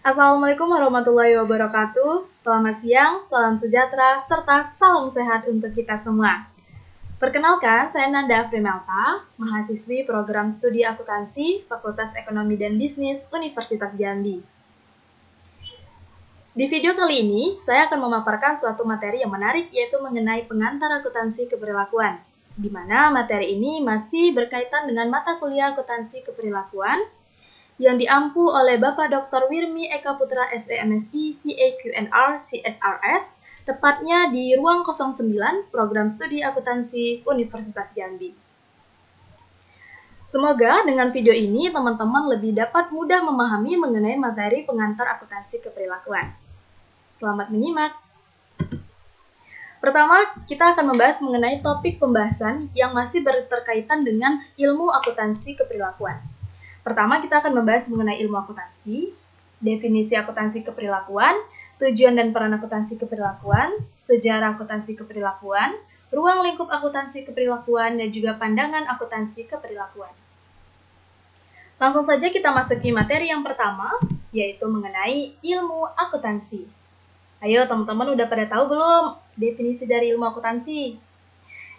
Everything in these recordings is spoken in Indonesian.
Assalamualaikum warahmatullahi wabarakatuh. Selamat siang, salam sejahtera, serta salam sehat untuk kita semua. Perkenalkan, saya Nanda Frimelta, mahasiswi program studi akuntansi Fakultas Ekonomi dan Bisnis Universitas Jambi. Di video kali ini, saya akan memaparkan suatu materi yang menarik, yaitu mengenai pengantar akuntansi keperlakuan, di mana materi ini masih berkaitan dengan mata kuliah akuntansi keperlakuan yang diampu oleh Bapak Dr. Wirmi Eka Putra SEMSI CAQNR CSRS, tepatnya di ruang 09 Program Studi Akuntansi Universitas Jambi. Semoga dengan video ini teman-teman lebih dapat mudah memahami mengenai materi pengantar akuntansi keperlakuan. Selamat menyimak. Pertama, kita akan membahas mengenai topik pembahasan yang masih berkaitan dengan ilmu akuntansi keperlakuan. Pertama, kita akan membahas mengenai ilmu akuntansi, definisi akuntansi keperlakuan, tujuan dan peran akuntansi keperlakuan, sejarah akuntansi keperlakuan, ruang lingkup akuntansi keperlakuan, dan juga pandangan akuntansi keperlakuan. Langsung saja kita masuki materi yang pertama, yaitu mengenai ilmu akuntansi. Ayo teman-teman udah pada tahu belum definisi dari ilmu akuntansi?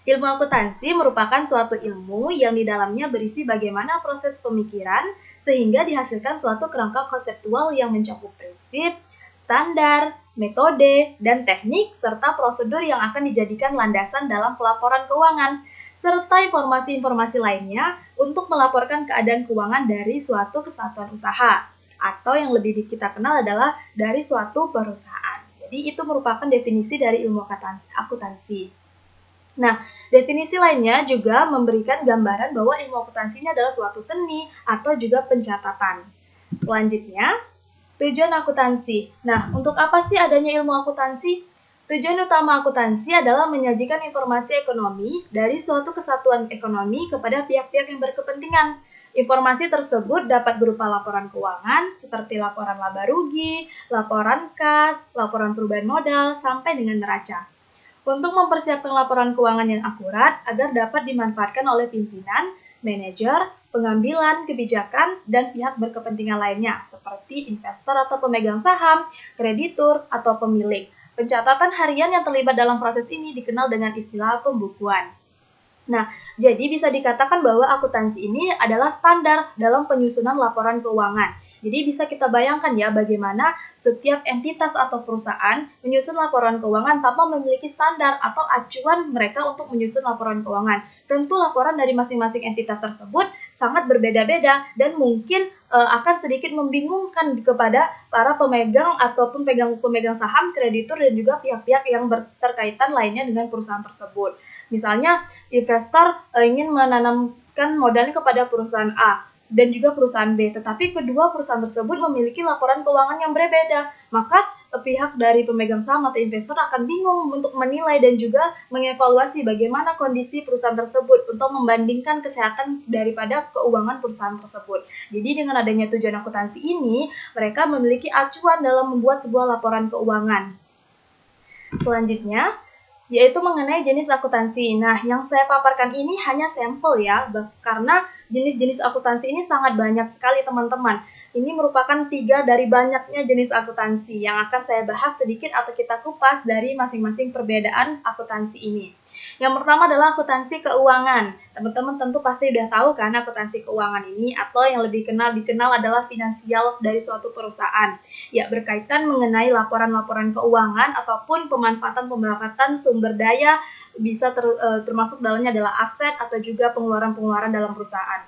Ilmu akuntansi merupakan suatu ilmu yang di dalamnya berisi bagaimana proses pemikiran sehingga dihasilkan suatu kerangka konseptual yang mencakup prinsip, standar, metode, dan teknik serta prosedur yang akan dijadikan landasan dalam pelaporan keuangan serta informasi-informasi lainnya untuk melaporkan keadaan keuangan dari suatu kesatuan usaha atau yang lebih kita kenal adalah dari suatu perusahaan. Jadi itu merupakan definisi dari ilmu akuntansi. Nah, definisi lainnya juga memberikan gambaran bahwa ilmu akuntansi ini adalah suatu seni atau juga pencatatan. Selanjutnya, tujuan akuntansi. Nah, untuk apa sih adanya ilmu akuntansi? Tujuan utama akuntansi adalah menyajikan informasi ekonomi dari suatu kesatuan ekonomi kepada pihak-pihak yang berkepentingan. Informasi tersebut dapat berupa laporan keuangan seperti laporan laba rugi, laporan kas, laporan perubahan modal, sampai dengan neraca. Untuk mempersiapkan laporan keuangan yang akurat agar dapat dimanfaatkan oleh pimpinan, manajer, pengambilan kebijakan, dan pihak berkepentingan lainnya seperti investor atau pemegang saham, kreditur, atau pemilik. Pencatatan harian yang terlibat dalam proses ini dikenal dengan istilah pembukuan. Nah, jadi bisa dikatakan bahwa akuntansi ini adalah standar dalam penyusunan laporan keuangan. Jadi bisa kita bayangkan ya bagaimana setiap entitas atau perusahaan menyusun laporan keuangan tanpa memiliki standar atau acuan mereka untuk menyusun laporan keuangan. Tentu laporan dari masing-masing entitas tersebut sangat berbeda-beda dan mungkin akan sedikit membingungkan kepada para pemegang ataupun pemegang saham, kreditur, dan juga pihak-pihak yang berkaitan lainnya dengan perusahaan tersebut. Misalnya, investor ingin menanamkan modalnya kepada perusahaan A dan juga perusahaan B, tetapi kedua perusahaan tersebut memiliki laporan keuangan yang berbeda, maka pihak dari pemegang saham atau investor akan bingung untuk menilai dan juga mengevaluasi bagaimana kondisi perusahaan tersebut untuk membandingkan kesehatan daripada keuangan perusahaan tersebut. Jadi dengan adanya tujuan akuntansi ini, mereka memiliki acuan dalam membuat sebuah laporan keuangan. Selanjutnya, yaitu mengenai jenis akuntansi. Nah, yang saya paparkan ini hanya sampel ya, karena jenis-jenis akuntansi ini sangat banyak sekali teman-teman. Ini merupakan 3 dari banyaknya jenis akuntansi yang akan saya bahas sedikit atau kita kupas dari masing-masing perbedaan akuntansi ini. Yang pertama adalah akuntansi keuangan. Teman-teman tentu pasti udah tahu kan akuntansi keuangan ini, atau yang lebih dikenal adalah finansial dari suatu perusahaan. Ya, berkaitan mengenai laporan-laporan keuangan ataupun pemanfaatan sumber daya, bisa termasuk dalamnya adalah aset atau juga pengeluaran-pengeluaran dalam perusahaan.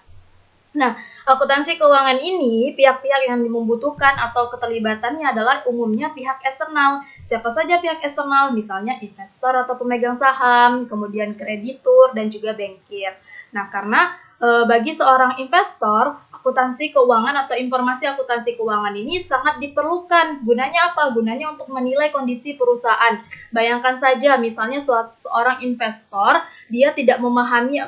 Nah, akuntansi keuangan ini pihak-pihak yang membutuhkan atau keterlibatannya adalah umumnya pihak eksternal. Siapa saja pihak eksternal? Misalnya investor atau pemegang saham, kemudian kreditur, dan juga bankir. Nah, karena bagi seorang investor, akuntansi keuangan atau informasi akuntansi keuangan ini sangat diperlukan. Gunanya apa? Gunanya untuk menilai kondisi perusahaan. Bayangkan saja misalnya seorang investor, dia tidak memahami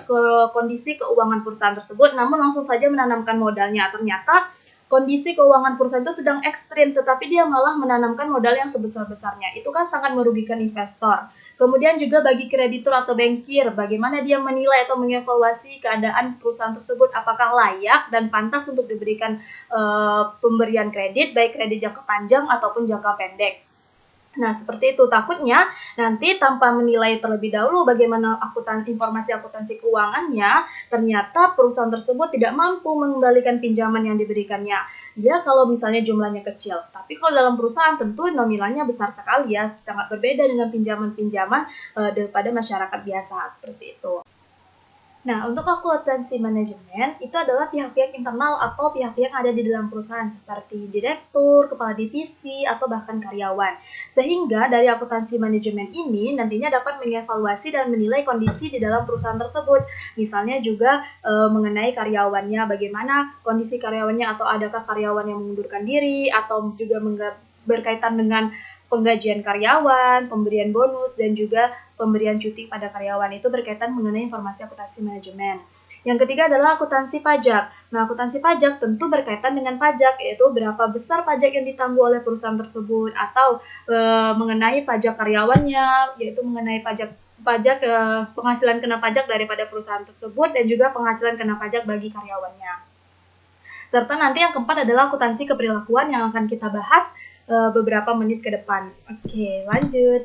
kondisi keuangan perusahaan tersebut, namun langsung saja menanamkan modalnya. Ternyata kondisi keuangan perusahaan itu sedang ekstrim, tetapi dia malah menanamkan modal yang sebesar-besarnya. Itu kan sangat merugikan investor. Kemudian juga bagi kreditur atau bankir, bagaimana dia menilai atau mengevaluasi keadaan perusahaan tersebut, apakah layak dan pantas untuk diberikan pemberian kredit, baik kredit jangka panjang ataupun jangka pendek. Nah, seperti itu. Takutnya nanti tanpa menilai terlebih dahulu bagaimana informasi akuntansi keuangannya, ternyata perusahaan tersebut tidak mampu mengembalikan pinjaman yang diberikannya. Dia kalau misalnya jumlahnya kecil, tapi kalau dalam perusahaan tentu nominalnya besar sekali ya, sangat berbeda dengan pinjaman-pinjaman daripada masyarakat biasa, seperti itu. Nah, untuk akuntansi manajemen, itu adalah pihak-pihak internal atau pihak-pihak yang ada di dalam perusahaan, seperti direktur, kepala divisi, atau bahkan karyawan. Sehingga dari akuntansi manajemen ini nantinya dapat mengevaluasi dan menilai kondisi di dalam perusahaan tersebut. Misalnya juga mengenai karyawannya, bagaimana kondisi karyawannya, atau adakah karyawan yang mengundurkan diri, atau juga berkaitan dengan penggajian karyawan, pemberian bonus, dan juga pemberian cuti pada karyawan. Itu berkaitan mengenai informasi akuntansi manajemen. Yang ketiga adalah akuntansi pajak. Nah, akuntansi pajak tentu berkaitan dengan pajak, yaitu berapa besar pajak yang ditanggung oleh perusahaan tersebut, atau mengenai pajak karyawannya, yaitu mengenai pajak penghasilan kena pajak daripada perusahaan tersebut, dan juga penghasilan kena pajak bagi karyawannya. Serta nanti yang keempat adalah akuntansi keperilakuan yang akan kita bahas beberapa menit ke depan. Oke, lanjut.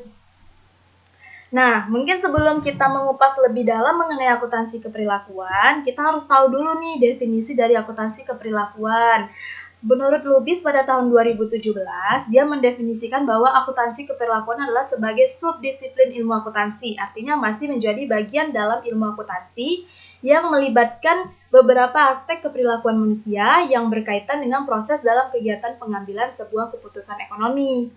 Nah, mungkin sebelum kita mengupas lebih dalam mengenai akuntansi keperilakuan, kita harus tahu dulu nih definisi dari akuntansi keperilakuan. Menurut Lubis pada tahun 2017, dia mendefinisikan bahwa akuntansi keperilakuan adalah sebagai subdisiplin ilmu akuntansi, artinya masih menjadi bagian dalam ilmu akuntansi yang melibatkan beberapa aspek keperilakuan manusia yang berkaitan dengan proses dalam kegiatan pengambilan sebuah keputusan ekonomi.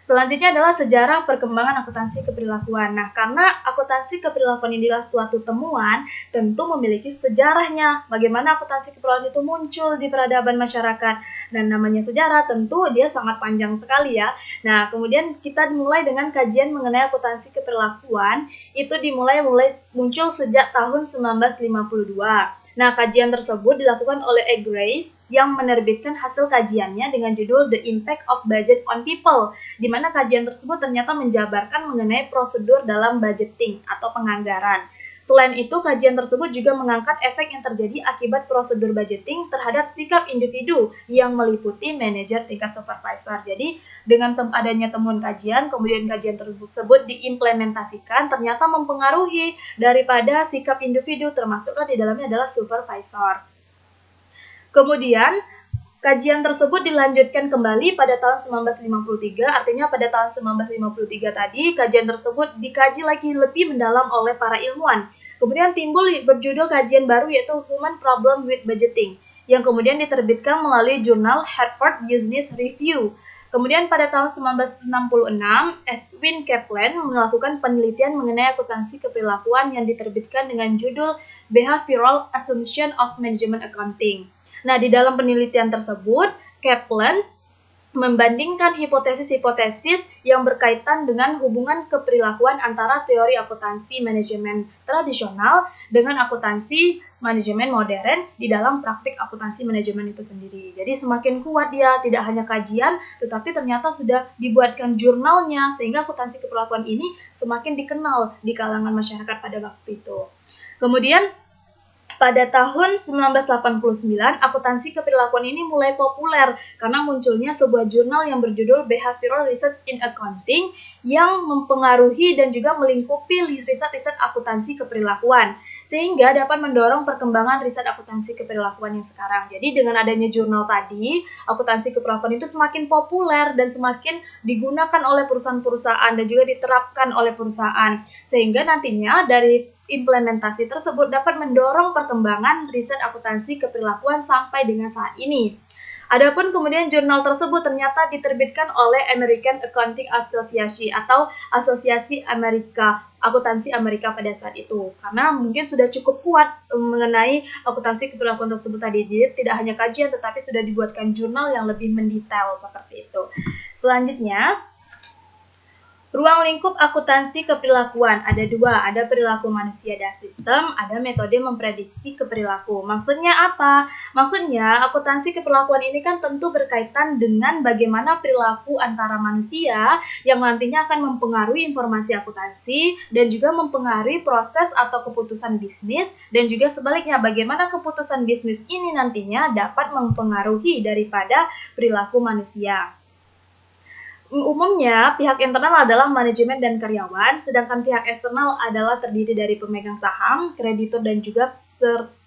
Selanjutnya adalah sejarah perkembangan akuntansi keperilakuan. Nah, karena akuntansi keperilakuan ini adalah suatu temuan, tentu memiliki sejarahnya. Bagaimana akuntansi keperilakuan itu muncul di peradaban masyarakat. Dan namanya sejarah, tentu dia sangat panjang sekali ya. Nah, kemudian kita dimulai dengan kajian mengenai akuntansi keperilakuan. Itu mulai muncul sejak tahun 1952. Nah, kajian tersebut dilakukan oleh A. Grace yang menerbitkan hasil kajiannya dengan judul The Impact of Budget on People, di mana kajian tersebut ternyata menjabarkan mengenai prosedur dalam budgeting atau penganggaran. Selain itu, kajian tersebut juga mengangkat efek yang terjadi akibat prosedur budgeting terhadap sikap individu yang meliputi manajer tingkat supervisor. Jadi, dengan adanya temuan kajian, kemudian kajian tersebut diimplementasikan, ternyata mempengaruhi daripada sikap individu, termasuklah di dalamnya adalah supervisor. Kemudian, kajian tersebut dilanjutkan kembali pada tahun 1953, artinya pada tahun 1953 tadi, kajian tersebut dikaji lagi lebih mendalam oleh para ilmuwan. Kemudian timbul berjudul kajian baru yaitu Human Problem with Budgeting, yang kemudian diterbitkan melalui jurnal Harvard Business Review. Kemudian pada tahun 1966, Edwin Kaplan melakukan penelitian mengenai akuntansi keperilakuan yang diterbitkan dengan judul Behavioral Assumption of Management Accounting. Nah, di dalam penelitian tersebut, Kaplan membandingkan hipotesis-hipotesis yang berkaitan dengan hubungan keperilakuan antara teori akuntansi manajemen tradisional dengan akuntansi manajemen modern di dalam praktik akuntansi manajemen itu sendiri. Jadi semakin kuat dia, tidak hanya kajian, tetapi ternyata sudah dibuatkan jurnalnya, sehingga akuntansi keperilakuan ini semakin dikenal di kalangan masyarakat pada waktu itu. Kemudian, pada tahun 1989, akuntansi keperilakuan ini mulai populer karena munculnya sebuah jurnal yang berjudul Behavioral Research in Accounting yang mempengaruhi dan juga melingkupi riset-riset akuntansi keperilakuan, sehingga dapat mendorong perkembangan riset akuntansi keperilakuan yang sekarang. Jadi dengan adanya jurnal tadi, akuntansi keperilakuan itu semakin populer dan semakin digunakan oleh perusahaan-perusahaan dan juga diterapkan oleh perusahaan, sehingga nantinya dari implementasi tersebut dapat mendorong perkembangan riset akuntansi keperilakuan sampai dengan saat ini. Adapun kemudian jurnal tersebut ternyata diterbitkan oleh American Accounting Association atau Asosiasi Amerika Akuntansi Amerika pada saat itu, karena mungkin sudah cukup kuat mengenai akuntansi keperilakuan tersebut tadi. Jadi tidak hanya kajian tetapi sudah dibuatkan jurnal yang lebih mendetail seperti itu. Selanjutnya, Ruang lingkup akuntansi keperilakuan ada dua, ada perilaku manusia dan sistem, ada metode memprediksi keperilaku. Maksudnya apa? Maksudnya akuntansi keperilakuan ini kan tentu berkaitan dengan bagaimana perilaku antara manusia yang nantinya akan mempengaruhi informasi akuntansi dan juga mempengaruhi proses atau keputusan bisnis, dan juga sebaliknya bagaimana keputusan bisnis ini nantinya dapat mempengaruhi daripada perilaku manusia. Umumnya, pihak internal adalah manajemen dan karyawan, sedangkan pihak eksternal adalah terdiri dari pemegang saham, kreditur, dan juga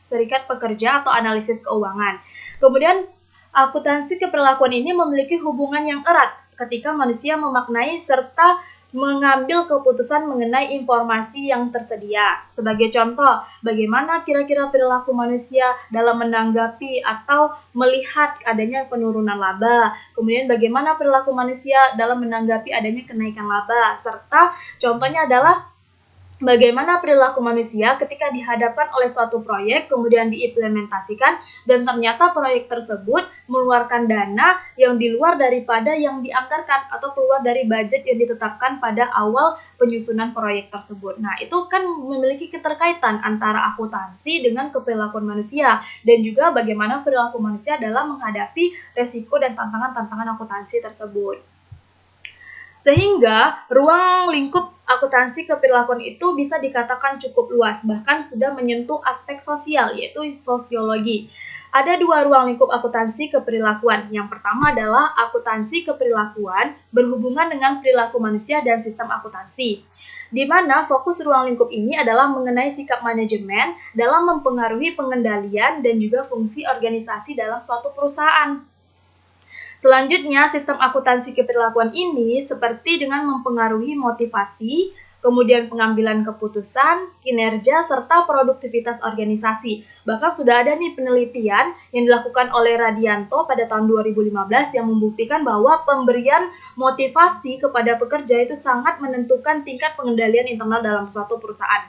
serikat pekerja atau analisis keuangan. Kemudian, akuntansi keperilakuan ini memiliki hubungan yang erat ketika manusia memaknai serta mengambil keputusan mengenai informasi yang tersedia. Sebagai contoh, bagaimana kira-kira perilaku manusia dalam menanggapi atau melihat adanya penurunan laba, kemudian bagaimana perilaku manusia dalam menanggapi adanya kenaikan laba, serta contohnya adalah bagaimana perilaku manusia ketika dihadapkan oleh suatu proyek, kemudian diimplementasikan, dan ternyata proyek tersebut mengeluarkan dana yang di luar daripada yang dianggarkan atau keluar dari budget yang ditetapkan pada awal penyusunan proyek tersebut. Nah, itu kan memiliki keterkaitan antara akuntansi dengan keperilakuan manusia, dan juga bagaimana perilaku manusia dalam menghadapi resiko dan tantangan-tantangan akuntansi tersebut. Sehingga ruang lingkup akuntansi keperilakuan itu bisa dikatakan cukup luas, bahkan sudah menyentuh aspek sosial, yaitu sosiologi. Ada dua ruang lingkup akuntansi keperilakuan. Yang pertama adalah akuntansi keperilakuan berhubungan dengan perilaku manusia dan sistem akuntansi, di mana fokus ruang lingkup ini adalah mengenai sikap manajemen dalam mempengaruhi pengendalian dan juga fungsi organisasi dalam suatu perusahaan. Selanjutnya, sistem akuntansi keperilakuan ini seperti dengan mempengaruhi motivasi, kemudian pengambilan keputusan, kinerja, serta produktivitas organisasi. Bahkan sudah ada nih penelitian yang dilakukan oleh Radianto pada tahun 2015 yang membuktikan bahwa pemberian motivasi kepada pekerja itu sangat menentukan tingkat pengendalian internal dalam suatu perusahaan.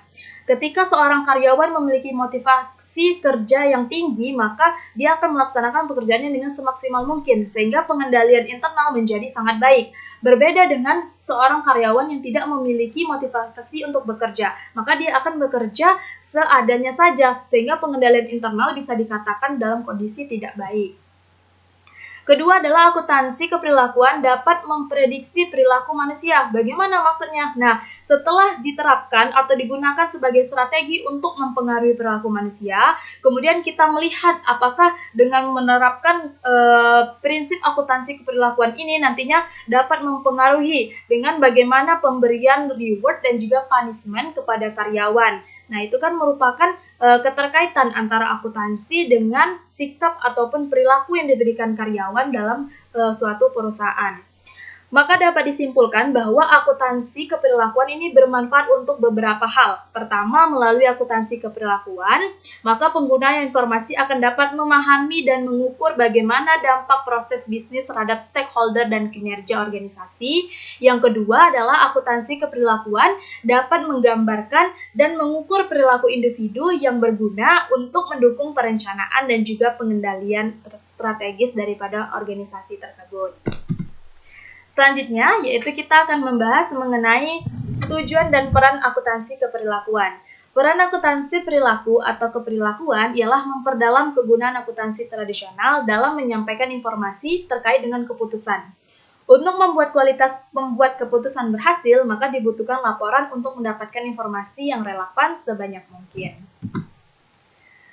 Ketika seorang karyawan memiliki motivasi kerja yang tinggi, maka dia akan melaksanakan pekerjaannya dengan semaksimal mungkin, sehingga pengendalian internal menjadi sangat baik. Berbeda dengan seorang karyawan yang tidak memiliki motivasi untuk bekerja, maka dia akan bekerja seadanya saja, sehingga pengendalian internal bisa dikatakan dalam kondisi tidak baik. Kedua adalah akuntansi keperilakuan dapat memprediksi perilaku manusia. Bagaimana maksudnya? Nah, setelah diterapkan atau digunakan sebagai strategi untuk mempengaruhi perilaku manusia, kemudian kita melihat apakah dengan menerapkan prinsip akuntansi keperilakuan ini nantinya dapat mempengaruhi dengan bagaimana pemberian reward dan juga punishment kepada karyawan. Nah, itu kan merupakan keterkaitan antara akuntansi dengan sikap ataupun perilaku yang diberikan karyawan dalam suatu perusahaan. Maka dapat disimpulkan bahwa akuntansi keperilakuan ini bermanfaat untuk beberapa hal. Pertama, melalui akuntansi keperilakuan, maka pengguna informasi akan dapat memahami dan mengukur bagaimana dampak proses bisnis terhadap stakeholder dan kinerja organisasi. Yang kedua adalah akuntansi keperilakuan dapat menggambarkan dan mengukur perilaku individu yang berguna untuk mendukung perencanaan dan juga pengendalian strategis daripada organisasi tersebut. Selanjutnya, yaitu kita akan membahas mengenai tujuan dan peran akuntansi keperilakuan. Peran akuntansi perilaku atau keperilakuan ialah memperdalam kegunaan akuntansi tradisional dalam menyampaikan informasi terkait dengan keputusan. Untuk membuat keputusan berhasil, maka dibutuhkan laporan untuk mendapatkan informasi yang relevan sebanyak mungkin.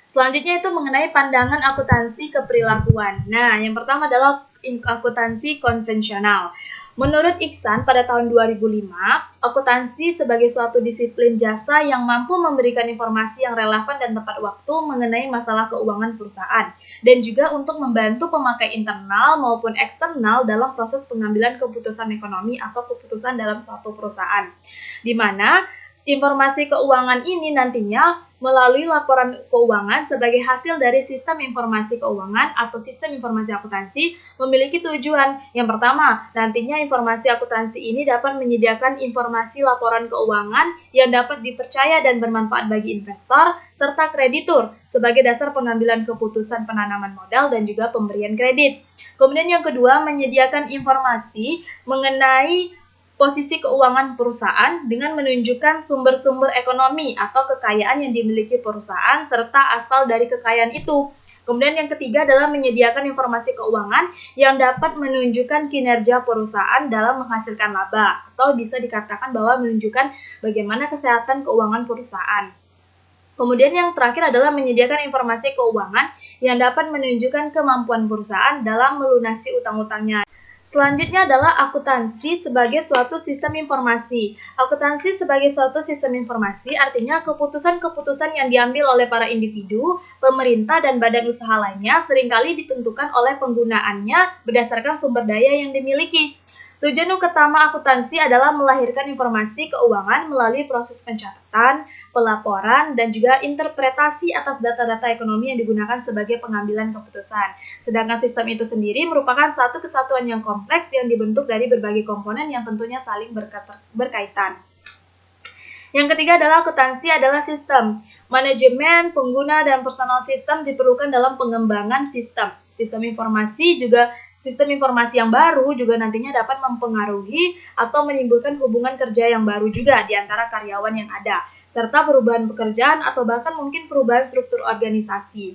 Selanjutnya itu mengenai pandangan akuntansi keperilakuan. Nah, yang pertama adalah akuntansi konvensional. Menurut Iksan pada tahun 2005, akuntansi sebagai suatu disiplin jasa yang mampu memberikan informasi yang relevan dan tepat waktu mengenai masalah keuangan perusahaan, dan juga untuk membantu pemakai internal maupun eksternal dalam proses pengambilan keputusan ekonomi atau keputusan dalam suatu perusahaan, di mana informasi keuangan ini nantinya melalui laporan keuangan sebagai hasil dari sistem informasi keuangan atau sistem informasi akuntansi memiliki tujuan. Yang pertama, nantinya informasi akuntansi ini dapat menyediakan informasi laporan keuangan yang dapat dipercaya dan bermanfaat bagi investor serta kreditur sebagai dasar pengambilan keputusan penanaman modal dan juga pemberian kredit. Kemudian yang kedua, menyediakan informasi mengenai posisi keuangan perusahaan dengan menunjukkan sumber-sumber ekonomi atau kekayaan yang dimiliki perusahaan serta asal dari kekayaan itu. Kemudian yang ketiga adalah menyediakan informasi keuangan yang dapat menunjukkan kinerja perusahaan dalam menghasilkan laba, atau bisa dikatakan bahwa menunjukkan bagaimana kesehatan keuangan perusahaan. Kemudian yang terakhir adalah menyediakan informasi keuangan yang dapat menunjukkan kemampuan perusahaan dalam melunasi utang-utangnya. Selanjutnya adalah akuntansi sebagai suatu sistem informasi. Akuntansi sebagai suatu sistem informasi artinya keputusan-keputusan yang diambil oleh para individu, pemerintah, dan badan usaha lainnya seringkali ditentukan oleh penggunaannya berdasarkan sumber daya yang dimiliki. Tujuan utama akuntansi adalah melahirkan informasi keuangan melalui proses pencatatan, pelaporan, dan juga interpretasi atas data-data ekonomi yang digunakan sebagai pengambilan keputusan. Sedangkan sistem itu sendiri merupakan satu kesatuan yang kompleks yang dibentuk dari berbagai komponen yang tentunya saling berkaitan. Yang ketiga adalah akuntansi adalah sistem. Manajemen, pengguna, dan personal sistem diperlukan dalam pengembangan sistem. Sistem informasi yang baru juga nantinya dapat mempengaruhi atau menimbulkan hubungan kerja yang baru juga di antara karyawan yang ada, serta perubahan pekerjaan atau bahkan mungkin perubahan struktur organisasi.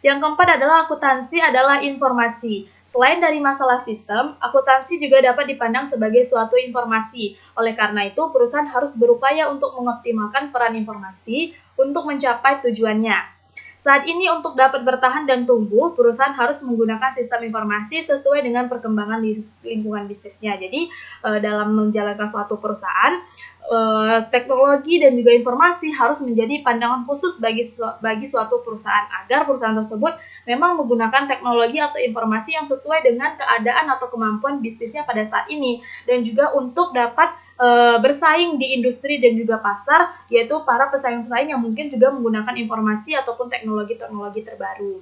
Yang keempat adalah akuntansi adalah informasi. Selain dari masalah sistem, akuntansi juga dapat dipandang sebagai suatu informasi. Oleh karena itu, perusahaan harus berupaya untuk mengoptimalkan peran informasi untuk mencapai tujuannya. Saat ini untuk dapat bertahan dan tumbuh, perusahaan harus menggunakan sistem informasi sesuai dengan perkembangan lingkungan bisnisnya. Jadi, dalam menjalankan suatu perusahaan, teknologi dan juga informasi harus menjadi pandangan khusus bagi suatu perusahaan agar perusahaan tersebut memang menggunakan teknologi atau informasi yang sesuai dengan keadaan atau kemampuan bisnisnya pada saat ini, dan juga untuk dapat bersaing di industri dan juga pasar, yaitu para pesaing-pesaing yang mungkin juga menggunakan informasi ataupun teknologi-teknologi terbaru.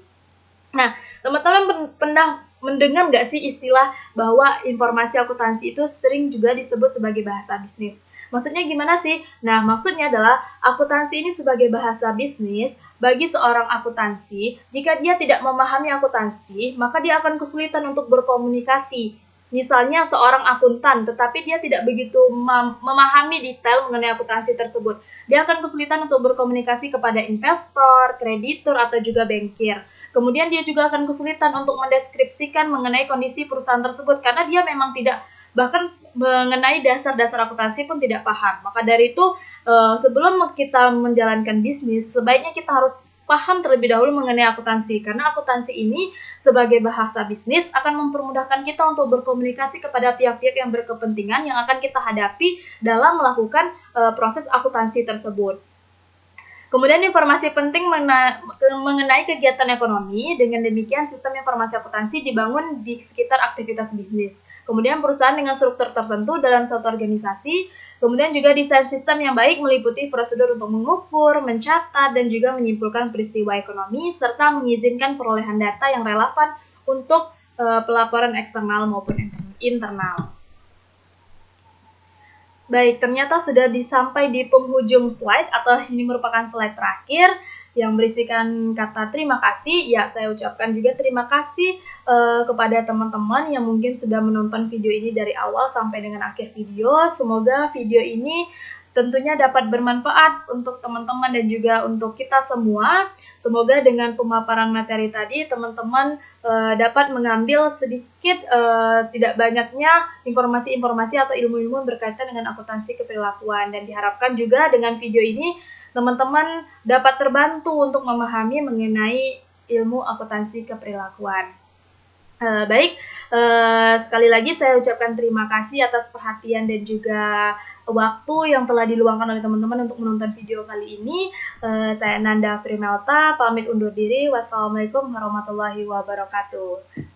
Nah, teman-teman pernah mendengar nggak sih istilah bahwa informasi akuntansi itu sering juga disebut sebagai bahasa bisnis? Maksudnya gimana sih? Nah, maksudnya adalah akuntansi ini sebagai bahasa bisnis bagi seorang akuntansi. Jika dia tidak memahami akuntansi, maka dia akan kesulitan untuk berkomunikasi. Misalnya seorang akuntan, tetapi dia tidak begitu memahami detail mengenai akuntansi tersebut. Dia akan kesulitan untuk berkomunikasi kepada investor, kreditur, atau juga bankir. Kemudian dia juga akan kesulitan untuk mendeskripsikan mengenai kondisi perusahaan tersebut, karena dia memang tidak, bahkan mengenai dasar-dasar akuntansi pun tidak paham. Maka dari itu, sebelum kita menjalankan bisnis, sebaiknya kita harus paham terlebih dahulu mengenai akuntansi, karena akuntansi ini sebagai bahasa bisnis akan mempermudahkan kita untuk berkomunikasi kepada pihak-pihak yang berkepentingan yang akan kita hadapi dalam melakukan proses akuntansi tersebut. Kemudian informasi penting mengenai kegiatan ekonomi. Dengan demikian sistem informasi akuntansi dibangun di sekitar aktivitas bisnis. Kemudian perusahaan dengan struktur tertentu dalam suatu organisasi. Kemudian juga desain sistem yang baik meliputi prosedur untuk mengukur, mencatat, dan juga menyimpulkan peristiwa ekonomi, serta mengizinkan perolehan data yang relevan untuk pelaporan eksternal maupun internal. Baik, ternyata sudah sampai di penghujung slide, atau ini merupakan slide terakhir yang berisikan kata terima kasih. Ya, saya ucapkan juga terima kasih kepada teman-teman yang mungkin sudah menonton video ini dari awal sampai dengan akhir video. Semoga video ini tentunya dapat bermanfaat untuk teman-teman dan juga untuk kita semua. Semoga dengan pemaparan materi tadi teman-teman dapat mengambil sedikit tidak banyaknya informasi-informasi atau ilmu-ilmu berkaitan dengan akuntansi keperilakuan, dan diharapkan juga dengan video ini teman-teman dapat terbantu untuk memahami mengenai ilmu akuntansi keperilakuan. Baik, sekali lagi saya ucapkan terima kasih atas perhatian dan juga waktu yang telah diluangkan oleh teman-teman untuk menonton video kali ini. Saya Nanda Primelta, pamit undur diri. Wassalamualaikum warahmatullahi wabarakatuh.